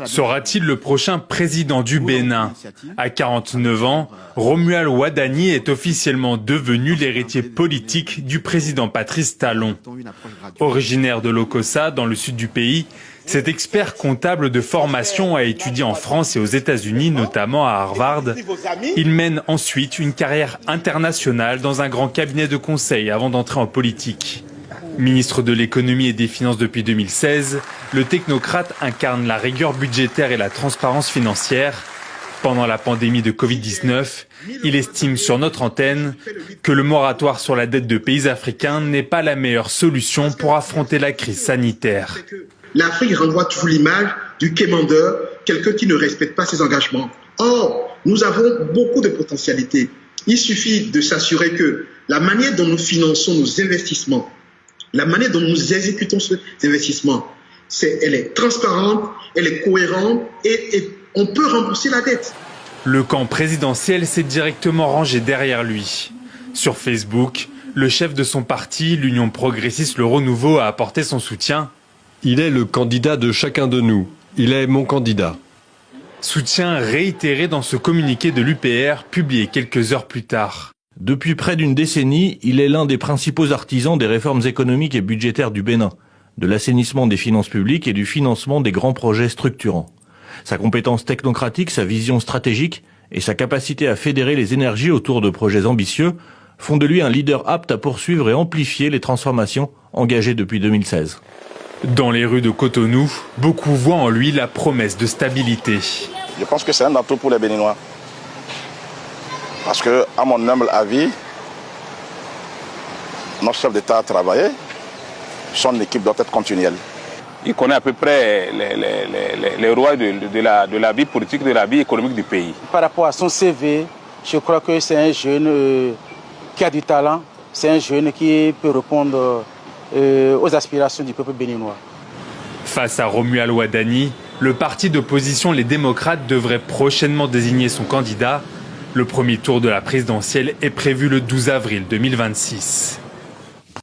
Sera-t-il le prochain président du Bénin? À 49 ans, Romuald Wadani est officiellement devenu l'héritier politique du président Patrice Talon. Originaire de Lokossa, dans le sud du pays, cet expert comptable de formation a étudié en France et aux États-Unis, notamment à Harvard. Il mène ensuite une carrière internationale dans un grand cabinet de conseil avant d'entrer en politique. Ministre de l'économie et des finances depuis 2016, le technocrate incarne la rigueur budgétaire et la transparence financière. Pendant la pandémie de Covid-19, il estime sur notre antenne que le moratoire sur la dette de pays africains n'est pas la meilleure solution pour affronter la crise sanitaire. L'Afrique renvoie toujours l'image du quémandeur, quelqu'un qui ne respecte pas ses engagements. Or, nous avons beaucoup de potentialités. Il suffit de s'assurer que la manière dont nous finançons nos investissements, la manière dont nous exécutons ces investissements, elle est transparente, elle est cohérente et on peut rembourser la dette. Le camp présidentiel s'est directement rangé derrière lui. Sur Facebook, le chef de son parti, l'Union progressiste Le Renouveau, a apporté son soutien. Il est le candidat de chacun de nous. Il est mon candidat. Soutien réitéré dans ce communiqué de l'UPR, publié quelques heures plus tard. Depuis près d'une décennie, il est l'un des principaux artisans des réformes économiques et budgétaires du Bénin, de l'assainissement des finances publiques et du financement des grands projets structurants. Sa compétence technocratique, sa vision stratégique et sa capacité à fédérer les énergies autour de projets ambitieux font de lui un leader apte à poursuivre et amplifier les transformations engagées depuis 2016. Dans les rues de Cotonou, beaucoup voient en lui la promesse de stabilité. Je pense que c'est un atout pour les Béninois. Parce que, à mon humble avis, notre chef d'État a travaillé, son équipe doit être continuelle. Il connaît à peu près les rois de la vie politique, de la vie économique du pays. Par rapport à son CV, je crois que c'est un jeune qui a du talent, c'est un jeune qui peut répondre aux aspirations du peuple béninois. Face à Romuald Wadani, le parti d'opposition Les Démocrates devrait prochainement désigner son candidat. Le premier tour de la présidentielle est prévu le 12 avril 2026.